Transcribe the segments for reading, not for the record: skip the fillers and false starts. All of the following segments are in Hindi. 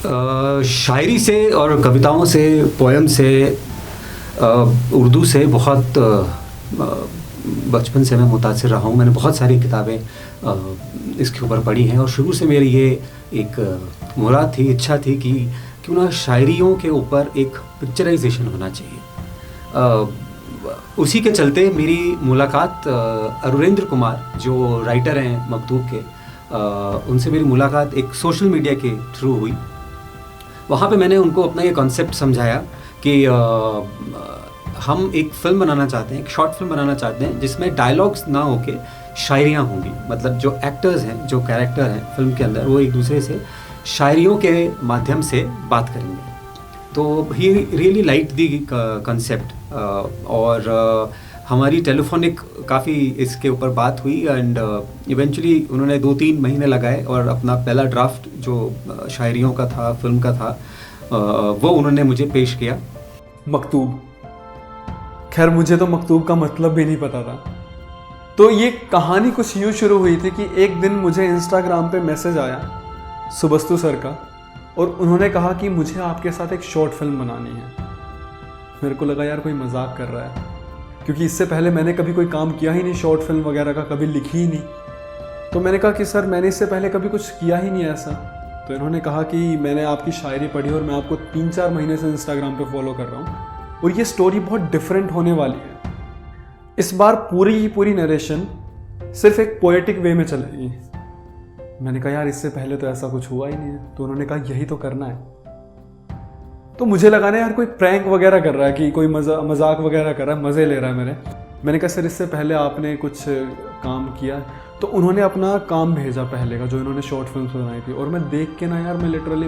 शायरी से और कविताओं से, पोएम से, उर्दू से बहुत बचपन से मैं मुतासिर रहा हूँ। मैंने बहुत सारी किताबें इसके ऊपर पढ़ी हैं और शुरू से मेरी ये एक मुराद थी, इच्छा थी कि क्यों ना शायरियों के ऊपर एक पिक्चराइजेशन होना चाहिए। उसी के चलते मेरी मुलाकात अरुणेंद्र कुमार जो राइटर हैं मकतूब के, उनसे मेरी मुलाकात एक सोशल मीडिया के थ्रू हुई। वहाँ पे मैंने उनको अपना ये कॉन्सेप्ट समझाया कि हम एक फ़िल्म बनाना चाहते हैं, एक शॉर्ट फिल्म बनाना चाहते हैं जिसमें डायलॉग्स ना होके शायरियाँ होंगी। मतलब जो एक्टर्स हैं, जो कैरेक्टर हैं फिल्म के अंदर, वो एक दूसरे से शायरियों के माध्यम से बात करेंगे। तो he really like the concept और हमारी टेलीफोनिक काफ़ी इसके ऊपर बात हुई एंड इवेंचुअली उन्होंने 2-3 महीने लगाए और अपना पहला ड्राफ्ट जो शायरियों का था, फिल्म का था, वो उन्होंने मुझे पेश किया। मकतूब, खैर मुझे तो मकतूब का मतलब भी नहीं पता था। तो ये कहानी कुछ यूँ शुरू हुई थी कि एक दिन मुझे इंस्टाग्राम पे मैसेज आया सुबस्तु सर का और उन्होंने कहा कि मुझे आपके साथ एक शॉर्ट फिल्म बनानी है। मेरे को लगा यार कोई मजाक कर रहा है, क्योंकि इससे पहले मैंने कभी कोई काम किया ही नहीं, शॉर्ट फिल्म वगैरह का कभी लिखी ही नहीं। तो मैंने कहा कि सर मैंने इससे पहले कभी कुछ किया ही नहीं ऐसा। तो इन्होंने कहा कि मैंने आपकी शायरी पढ़ी और मैं आपको 3-4 महीने से इंस्टाग्राम पे फॉलो कर रहा हूँ और ये स्टोरी बहुत डिफरेंट होने वाली है। इस बार पूरी नरेशन सिर्फ एक पोएटिक वे में चलेगी। मैंने कहा यार इससे पहले तो ऐसा कुछ हुआ ही नहीं है। तो उन्होंने कहा यही तो करना है। तो मुझे लगा ना यार कोई प्रैंक वगैरह कर रहा है, कि कोई मजाक वगैरह कर रहा है, मज़े ले रहा है मेरे। मैंने कहा सर इससे पहले आपने कुछ काम किया? तो उन्होंने अपना काम भेजा पहले का, जो इन्होंने शॉर्ट फिल्म बनाई थी। और मैं देख के ना यार मैं लिटरली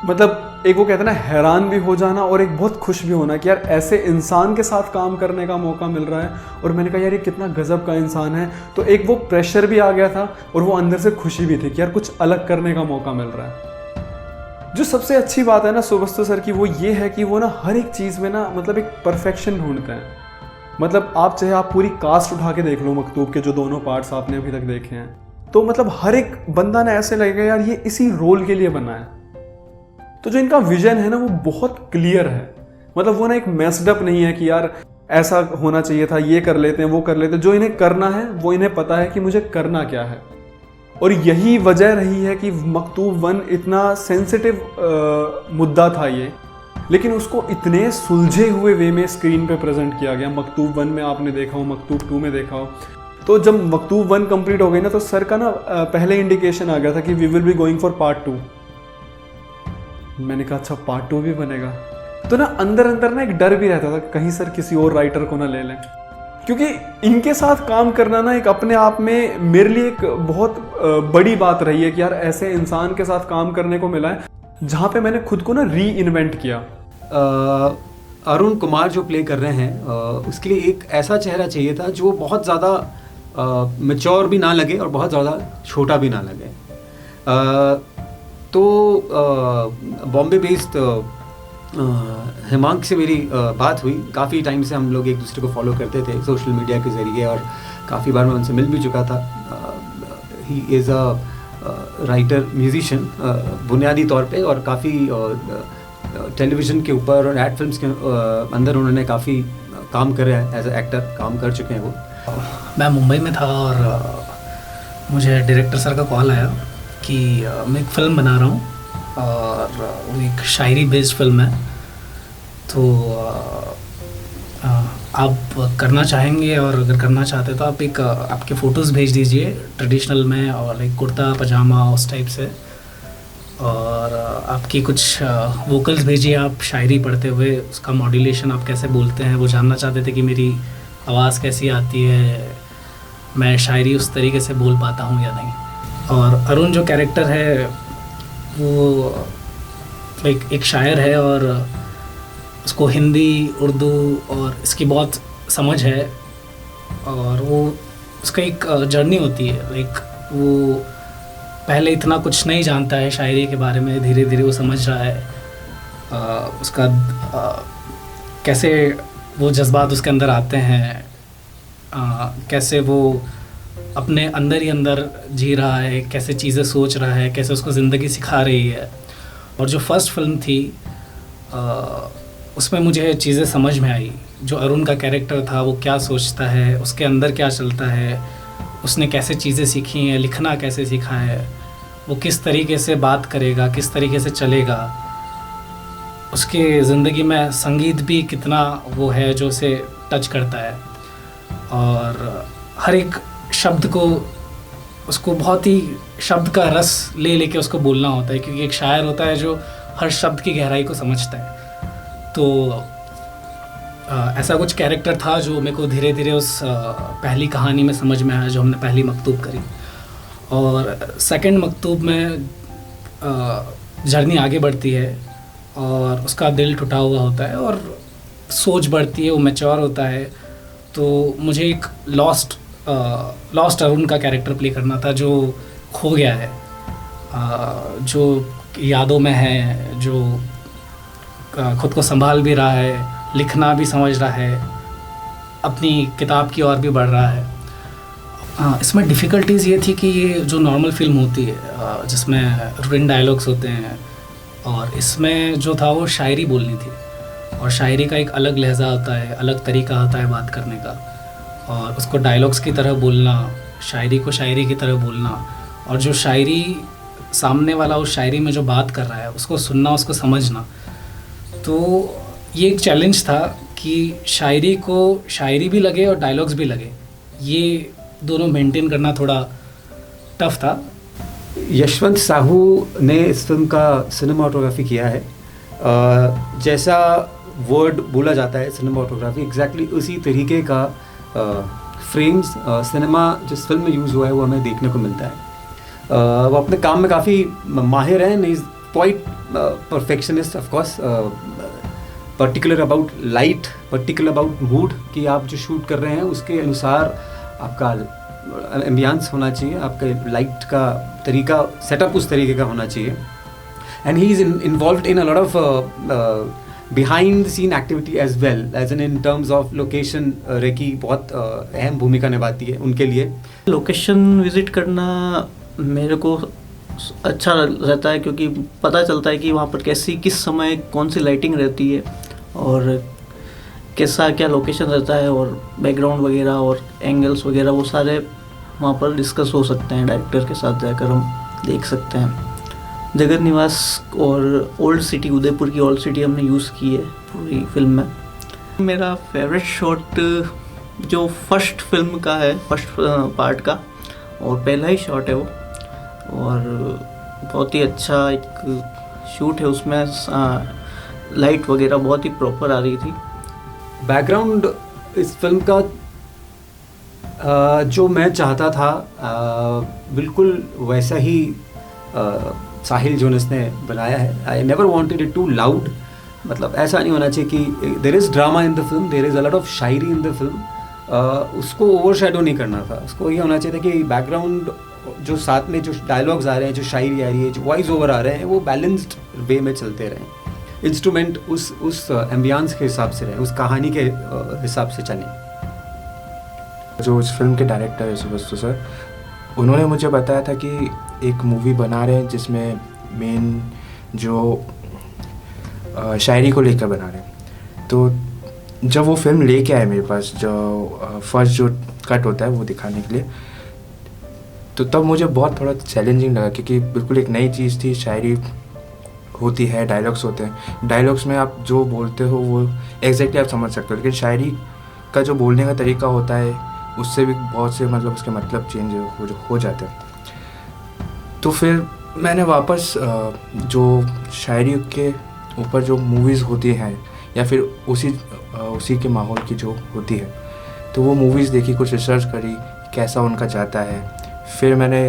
मतलब एक वो कहते हैं ना, हैरान भी हो जाना और एक बहुत खुश भी होना कि यार ऐसे इंसान के साथ काम करने का मौका मिल रहा है। और मैंने कहा यार ये कितना गजब का इंसान है। तो एक वो प्रेशर भी आ गया था और वो अंदर से खुशी भी थी कि यार कुछ अलग करने का मौका मिल रहा है। जो सबसे अच्छी बात है ना सुबस्तु सर की, वो ये है कि वो ना हर एक चीज़ में ना मतलब एक परफेक्शन ढूंढते हैं। मतलब आप पूरी कास्ट उठा के देख लो मकतूब के जो दोनों पार्ट्स आपने अभी तक देखे हैं, तो मतलब हर एक बंदा ना ऐसे लगेगा यार ये इसी रोल के लिए बना है। तो जो इनका विजन है ना वो बहुत क्लियर है। मतलब वो ना एक मेस्ड अप नहीं है कि यार ऐसा होना चाहिए था, ये कर लेते हैं, वो कर लेते हैं। जो इन्हें करना है वो इन्हें पता है कि मुझे करना क्या है। और यही वजह रही है कि मकतूब 1 इतना सेंसिटिव मुद्दा था ये, लेकिन उसको इतने सुलझे हुए वे में स्क्रीन पे प्रेजेंट किया गया। मकतूब 1 में आपने देखा हो, मकतूब 2 में देखा हो। तो जब मकतूब 1 कंप्लीट हो गई ना, तो सर का ना पहले इंडिकेशन आ गया था कि we will be going for part 2। मैंने कहा अच्छा पार्ट 2 भी बनेगा। तो ना अंदर ना एक डर भी रहता था कहीं सर किसी और राइटर को ना ले लें, क्योंकि इनके साथ काम करना ना एक अपने आप में मेरे लिए एक बहुत बड़ी बात रही है कि यार ऐसे इंसान के साथ काम करने को मिला है जहाँ पे मैंने खुद को ना री इन्वेंट किया। अरुण कुमार जो प्ले कर रहे हैं, उसके लिए एक ऐसा चेहरा चाहिए था जो बहुत ज़्यादा मैच्योर भी ना लगे और बहुत ज़्यादा छोटा भी ना लगे। तो बॉम्बे बेस्ड हेमांक से मेरी बात हुई। काफ़ी टाइम से हम लोग एक दूसरे को फॉलो करते थे सोशल मीडिया के ज़रिए और काफ़ी बार मैं उनसे मिल भी चुका था। He is a writer musician बुनियादी तौर पे, और काफ़ी टेलीविज़न के ऊपर और एड फिल्म्स के अंदर उन्होंने काफ़ी काम कर रहे हैं, एज ए एक्टर काम कर चुके हैं वो। मैं मुंबई में था और मुझे डायरेक्टर सर का कॉल आया कि मैं एक फ़िल्म बना रहा हूँ और वो एक शायरी बेस्ड फिल्म है, तो आप करना चाहेंगे? और अगर करना चाहते तो आप एक आपके फ़ोटोज़ भेज दीजिए ट्रेडिशनल में, और एक कुर्ता पजामा उस टाइप से, और आपकी कुछ वोकल्स भेजिए आप शायरी पढ़ते हुए। उसका मॉड्यूलेशन आप कैसे बोलते हैं, वो जानना चाहते थे कि मेरी आवाज़ कैसी आती है, मैं शायरी उस तरीके से बोल पाता हूँ या नहीं। और अरुण जो कैरेक्टर है वो एक शायर है और उसको हिंदी, उर्दू और इसकी बहुत समझ है, और वो उसका एक जर्नी होती है। लाइक वो पहले इतना कुछ नहीं जानता है शायरी के बारे में, धीरे धीरे वो समझ रहा है उसका कैसे वो जज्बात उसके अंदर आते हैं, कैसे वो अपने अंदर ही अंदर जी रहा है, कैसे चीज़ें सोच रहा है, कैसे उसको ज़िंदगी सिखा रही है। और जो फर्स्ट फिल्म थी उसमें मुझे चीज़ें समझ में आई, जो अरुण का कैरेक्टर था वो क्या सोचता है, उसके अंदर क्या चलता है, उसने कैसे चीज़ें सीखी हैं, लिखना कैसे सीखा है, वो किस तरीके से बात करेगा, किस तरीके से चलेगा, उसके ज़िंदगी में संगीत भी कितना वो है जो उसे टच करता है, और हर एक शब्द को उसको बहुत ही शब्द का रस ले लेके उसको बोलना होता है, क्योंकि एक शायर होता है जो हर शब्द की गहराई को समझता है। तो ऐसा कुछ कैरेक्टर था जो मेरे को धीरे धीरे उस पहली कहानी में समझ में आया जो हमने पहली मकतूब करी। और सेकंड मकतूब में जर्नी आगे बढ़ती है और उसका दिल टूटा हुआ होता है और सोच बढ़ती है, वो मैच्योर होता है। तो मुझे एक लॉस्ट अरुण का कैरेक्टर प्ले करना था जो खो गया है, जो यादों में है, जो खुद को संभाल भी रहा है, लिखना भी समझ रहा है, अपनी किताब की ओर भी बढ़ रहा है। इसमें डिफ़िकल्टीज़ ये थी कि ये जो नॉर्मल फिल्म होती है जिसमें रिटन डायलॉग्स होते हैं, और इसमें जो था वो शायरी बोलनी थी, और शायरी का एक अलग लहजा होता है, अलग तरीका होता है बात करने का, और उसको डायलॉग्स की तरह बोलना, शायरी को शायरी की तरह बोलना, और जो शायरी सामने वाला उस शायरी में जो बात कर रहा है उसको सुनना, उसको समझना। तो ये एक चैलेंज था कि शायरी को शायरी भी लगे और डायलॉग्स भी लगे, ये दोनों मेंटेन करना थोड़ा टफ था। यशवंत साहू ने इस फिल्म का सिनेमाटोग्राफी किया है। जैसा वर्ड बोला जाता है सिनेमाटोग्राफी, एग्जैक्टली उसी तरीके का फ्रेम्स सिनेमा जिस फिल्म में यूज़ हुआ है वो हमें देखने को मिलता है। वो अपने काम में काफ़ी माहिर हैं, is quite perfectionist of course, particular about light, particular about mood कि आप जो शूट कर रहे हैं उसके अनुसार आपका एम्बियंस होना चाहिए, आपका लाइट का तरीका, सेटअप उस तरीके का होना चाहिए। And he is involved in a lot of behind the scene activity as well, as in terms of location. Recce बहुत अहम भूमिका निभाती है उनके लिए। लोकेशन विज़िट करना मेरे को अच्छा रहता है, क्योंकि पता चलता है कि वहाँ पर कैसी, किस समय कौन सी लाइटिंग रहती है और कैसा क्या लोकेशन रहता है, और बैकग्राउंड वगैरह और एंगल्स वगैरह वो सारे वहाँ पर डिस्कस हो सकते हैं। डायरेक्टर के साथ जाकर हम देख सकते हैं। जगत निवास और ओल्ड सिटी, उदयपुर की ओल्ड सिटी हमने यूज़ की है पूरी फिल्म में। मेरा फेवरेट शॉट जो फर्स्ट फिल्म का है, फर्स्ट पार्ट का, और पहला ही शॉट है वो, और बहुत ही अच्छा एक शूट है उसमें। लाइट वगैरह बहुत ही प्रॉपर आ रही थी। बैकग्राउंड इस फिल्म का जो मैं चाहता था बिल्कुल वैसा ही साहिल जोनस ने बनाया है। I never wanted it to loud, मतलब ऐसा नहीं होना चाहिए कि there is drama in the film, there is a lot of shayari in the film. उसको ओवरशैडो नहीं करना था। उसको ये होना चाहिए था कि बैकग्राउंड जो साथ में जो डायलॉग्स आ रहे हैं, जो शायरी आ रही है, जो वॉइस ओवर आ रहे हैं, वो बैलेंस्ड वे में चलते रहें। इंस्ट्रूमेंट उस एम्बियंस के हिसाब से रहें, उस कहानी के हिसाब से चलें। जो इस फिल्म के डायरेक्टर है सुबस्तु सर, उन्होंने मुझे बताया था कि एक मूवी बना रहे हैं जिसमें मेन जो शायरी को लेकर बना रहे हैं। तो जब वो फिल्म लेके आए मेरे पास, जो फर्स्ट जो कट होता है वो दिखाने के लिए, तो तब मुझे बहुत थोड़ा चैलेंजिंग लगा, क्योंकि बिल्कुल एक नई चीज़ थी। शायरी होती है, डायलॉग्स होते हैं, डायलॉग्स में आप जो बोलते हो वो एग्जैक्टली आप समझ सकते हो, लेकिन शायरी का जो बोलने का तरीका होता है उससे भी बहुत से मतलब उसके मतलब चेंज हो जाते हैं। तो फिर मैंने वापस जो शायरी के ऊपर जो मूवीज़ होती हैं या फिर उसी के माहौल की जो होती है, तो वो मूवीज़ देखी, कुछ रिसर्च करी कैसा उनका जाता है। फिर मैंने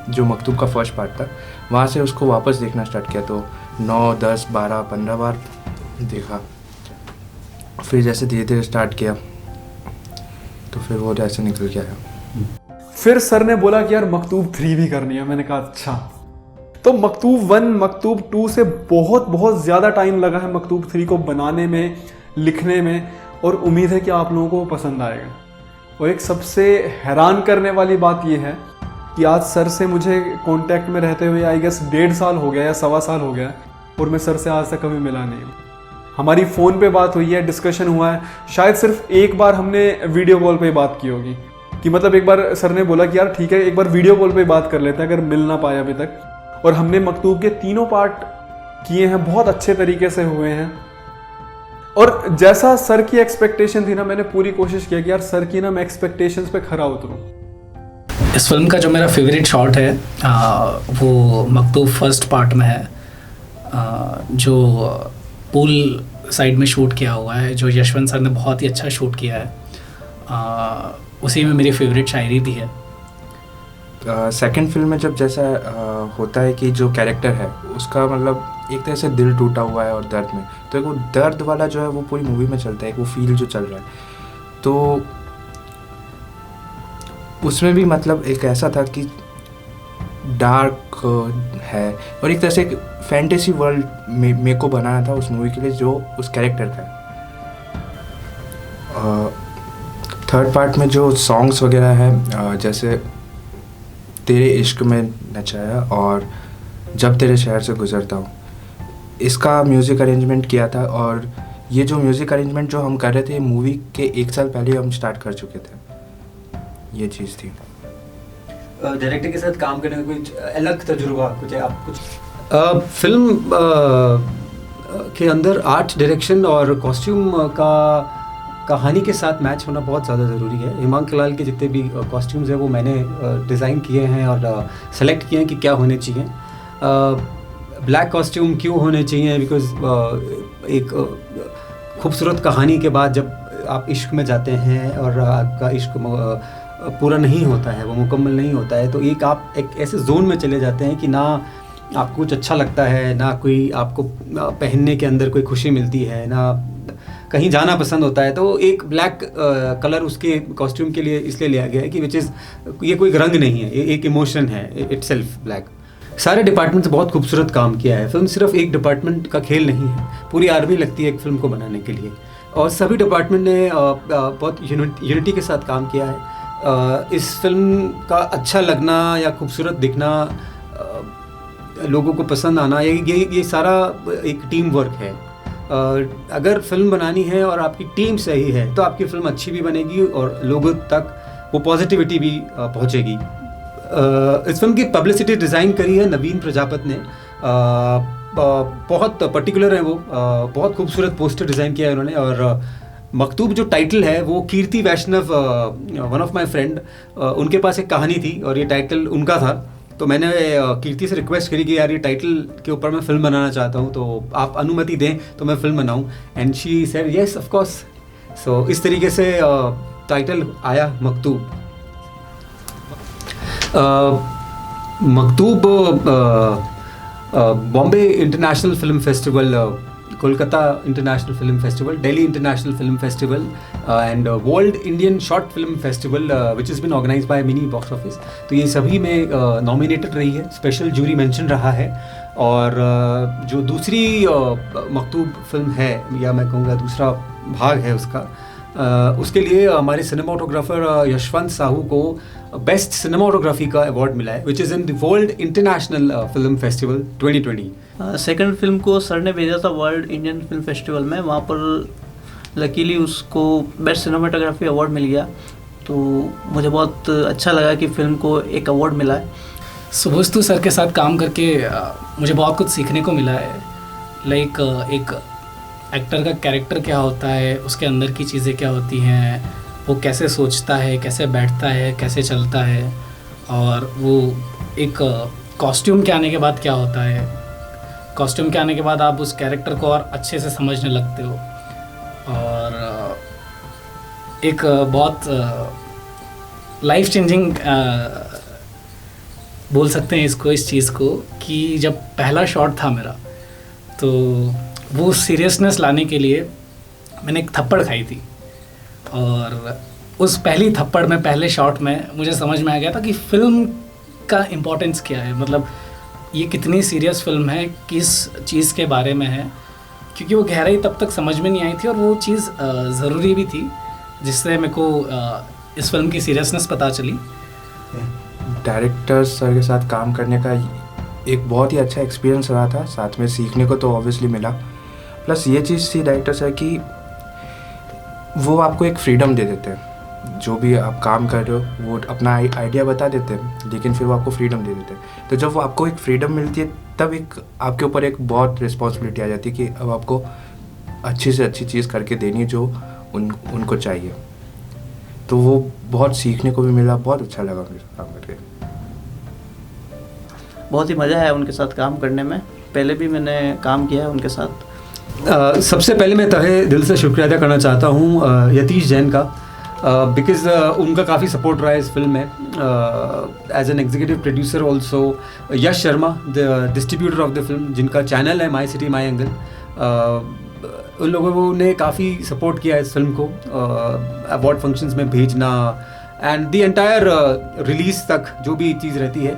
जो मकतूब का फर्स्ट पार्ट था वहाँ से उसको वापस देखना स्टार्ट किया, तो 9, 10, 12, 15 बार देखा। फिर जैसे धीरे धीरे स्टार्ट किया तो फिर वो जैसे निकल के आया। फिर सर ने बोला कि यार मकतूब 3 भी करनी है। मैंने कहा अच्छा। तो मकतूब 1, मकतूब 2 से बहुत ज़्यादा टाइम लगा है मकतूब 3 को बनाने में, लिखने में, और उम्मीद है कि आप लोगों को पसंद आएगा। और एक सबसे हैरान करने वाली बात यह है कि आज सर से मुझे कांटेक्ट में रहते हुए आई गेस 1.5 साल हो गया या 1.25 साल हो गया और मैं सर से आज तक कभी मिला नहीं हूँ। हमारी फ़ोन पे बात हुई है, डिस्कशन हुआ है, शायद सिर्फ एक बार हमने वीडियो कॉल पे बात की होगी कि मतलब एक बार सर ने बोला कि यार ठीक है एक बार वीडियो कॉल पे बात कर लेते हैं अगर मिल ना पाए अभी तक। और हमने मकतूब के 3 पार्ट किए हैं, बहुत अच्छे तरीके से हुए हैं। और जैसा सर की एक्सपेक्टेशन थी ना, मैंने पूरी कोशिश किया कि यार सर की ना मैं एक्सपेक्टेशंस पे खरा उतरूँ। इस फिल्म का जो मेरा फेवरेट शॉट है वो मकतूब फर्स्ट पार्ट में है, जो पूल साइड में शूट किया हुआ है, जो यशवंत सर ने बहुत ही अच्छा शूट किया है। उसी में मेरी फेवरेट शायरी भी है। सेकंड फिल्म में जब जैसा होता है कि जो कैरेक्टर है उसका मतलब एक तरह से दिल टूटा हुआ है और दर्द में, तो एक वो दर्द वाला जो है वो पूरी मूवी में चलता है, एक वो फील जो चल रहा है, तो उसमें भी मतलब एक ऐसा था कि डार्क है और एक तरह से एक फैंटेसी वर्ल्ड मेरे को बनाना था उस मूवी के लिए जो उस कैरेक्टर का है। थर्ड पार्ट में जो सॉन्ग्स वगैरह है, जैसे तेरे इश्क में नचाया और जब तेरे शहर से गुजरता हूँ, इसका म्यूज़िक अरेंजमेंट किया था। और ये जो म्यूज़िक अरेंजमेंट जो हम कर रहे थे मूवी के 1 साल पहले हम स्टार्ट कर चुके थे, ये चीज़ थी। डायरेक्टर के साथ काम करने का कुछ अलग तजुर्बा कुछ है आप कुछ? फिल्म के अंदर आर्ट डायरेक्शन और कॉस्ट्यूम का कहानी के साथ मैच होना बहुत ज़्यादा ज़रूरी है। हिमांक लाल के जितने भी कॉस्ट्यूम्स हैं वो मैंने डिज़ाइन किए हैं और सेलेक्ट किए हैं कि क्या होने चाहिए। ब्लैक कॉस्ट्यूम क्यों होने चाहिए, बिकॉज एक खूबसूरत कहानी के बाद जब आप इश्क में जाते हैं और आपका इश्क पूरा नहीं होता है, वो मुकम्मल नहीं होता है, तो आप एक ऐसे जोन में चले जाते हैं कि ना आपको कुछ अच्छा लगता है, ना कोई आपको पहनने के अंदर कोई खुशी मिलती है, ना कहीं जाना पसंद होता है। तो एक ब्लैक कलर उसके कॉस्ट्यूम के लिए इसलिए लिया गया है कि विच इज़ ये कोई रंग नहीं है, ये एक इमोशन है इटसेल्फ ब्लैक। सारे डिपार्टमेंट से बहुत खूबसूरत काम किया है। फिल्म सिर्फ एक डिपार्टमेंट का खेल नहीं है, पूरी आर्मी लगती है एक फिल्म को बनाने के लिए, और सभी डिपार्टमेंट ने बहुत यूनिटी के साथ काम किया है। इस फिल्म का अच्छा लगना या खूबसूरत दिखना, लोगों को पसंद आना, ये सारा एक टीम वर्क है। अगर फिल्म बनानी है और आपकी टीम सही है तो आपकी फिल्म अच्छी भी बनेगी और लोगों तक वो पॉजिटिविटी भी पहुंचेगी। इस फिल्म की पब्लिसिटी डिज़ाइन करी है नवीन प्रजापत ने। बहुत पर्टिकुलर है वो, बहुत खूबसूरत पोस्टर डिज़ाइन किया है उन्होंने। और मकतूब जो टाइटल है वो कीर्ति वैष्णव, वन ऑफ माय फ्रेंड, उनके पास एक कहानी थी और ये टाइटल उनका था। तो मैंने कीर्ति से रिक्वेस्ट करी कि यार ये टाइटल के ऊपर मैं फिल्म बनाना चाहता हूँ, तो आप अनुमति दें तो मैं फिल्म बनाऊँ, and she said yes of course. So इस तरीके से टाइटल आया Maktoob. Maktoob Bombay International Film Festival, Kolkata International Film Festival, Delhi International Film Festival and World Indian Short Film Festival which is been organised by Mini Box Office, तो ये सभी में नॉमिनेटेड रही है, स्पेशल जूरी मेंशन रहा है। और जो दूसरी मकतूब फिल्म है, या मैं कहूँगा दूसरा भाग है उसका, उसके लिए हमारे सिनेमाटोग्राफर यशवंत साहू को बेस्ट सिनेमाटोग्राफी का अवार्ड मिला है, which is in the world international Film festival 2020। Second film को सर ने भेजा था वर्ल्ड इंडियन फिल्म फेस्टिवल में, वहाँ पर लकीली उसको बेस्ट सिनेमाटोग्राफी अवार्ड मिल गया। तो मुझे बहुत अच्छा लगा कि फिल्म को एक अवार्ड मिला है। सुबोस्तु सर के साथ काम करके मुझे बहुत कुछ सीखने को मिला है। लाइक एक एक्टर का कैरेक्टर क्या होता है, उसके अंदर की चीज़ें क्या होती हैं, वो कैसे सोचता है, कैसे बैठता है, कैसे चलता है, और वो एक कॉस्ट्यूम के आने के बाद क्या होता है। कॉस्ट्यूम के आने के बाद आप उस कैरेक्टर को और अच्छे से समझने लगते हो। और एक बहुत लाइफ चेंजिंग बोल सकते हैं इसको, इस चीज़ को, कि जब पहला शॉट था मेरा, तो वो सीरियसनेस लाने के लिए मैंने एक थप्पड़ खाई थी। और उस पहली थप्पड़ में, पहले शॉट में मुझे समझ में आ गया था कि फ़िल्म का इम्पोर्टेंस क्या है, मतलब ये कितनी सीरियस फिल्म है, किस चीज़ के बारे में है, क्योंकि वो गहराई तब तक समझ में नहीं आई थी और वो चीज़ ज़रूरी भी थी, जिससे मेरे को इस फिल्म की सीरियसनेस पता चली। डायरेक्टर सर के साथ काम करने का एक बहुत ही अच्छा एक्सपीरियंस रहा था। साथ में सीखने को तो ऑब्वियसली मिला, प्लस ये चीज़ थी डायरेक्टर सर की वो आपको एक फ्रीडम दे देते हैं। जो भी आप काम कर रहे हो वो अपना आइडिया बता देते हैं, लेकिन फिर वो आपको फ्रीडम दे देते हैं। तो जब वो आपको एक फ्रीडम मिलती है तब एक आपके ऊपर एक बहुत रिस्पॉन्सिबिलिटी आ जाती है कि अब आपको अच्छी से अच्छी चीज़ करके देनी जो उनको चाहिए। तो वो बहुत सीखने को भी मिला, बहुत अच्छा लगा मुझे काम करके। बहुत ही मज़ा आया उनके साथ काम करने में, पहले भी मैंने काम किया है उनके साथ। सबसे पहले मैं तहे दिल से शुक्रिया अदा करना चाहता हूँ यतीश जैन का, बिकॉज उनका काफ़ी सपोर्ट रहा है इस फिल्म में। As an executive producer also Yash Sharma, the distributor of the film, जिनका चैनल है माई सिटी माई एंगल, उन लोगों ने काफ़ी सपोर्ट किया इस फिल्म को अवार्ड फंक्शंस में भेजना एंड द एंटायर रिलीज तक जो भी चीज़ रहती है।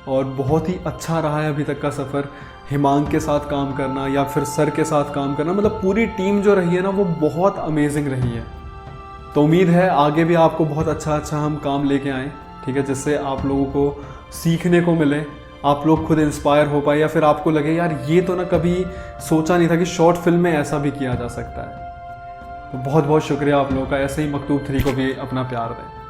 और बहुत ही अच्छा रहा है अभी तक का सफ़र। हिमांग के साथ काम करना या फिर सर के साथ काम करना, मतलब पूरी टीम जो रही है ना वो बहुत अमेजिंग रही है। तो उम्मीद है आगे भी आपको बहुत अच्छा हम काम लेके आएँ, ठीक है, जिससे आप लोगों को सीखने को मिले, आप लोग खुद इंस्पायर हो पाए, या फिर आपको लगे यार ये तो ना कभी सोचा नहीं था कि शॉर्ट फिल्म में ऐसा भी किया जा सकता है। तो बहुत बहुत शुक्रिया आप लोगों का, ऐसे ही मकतूब 3 को भी अपना प्यार दें।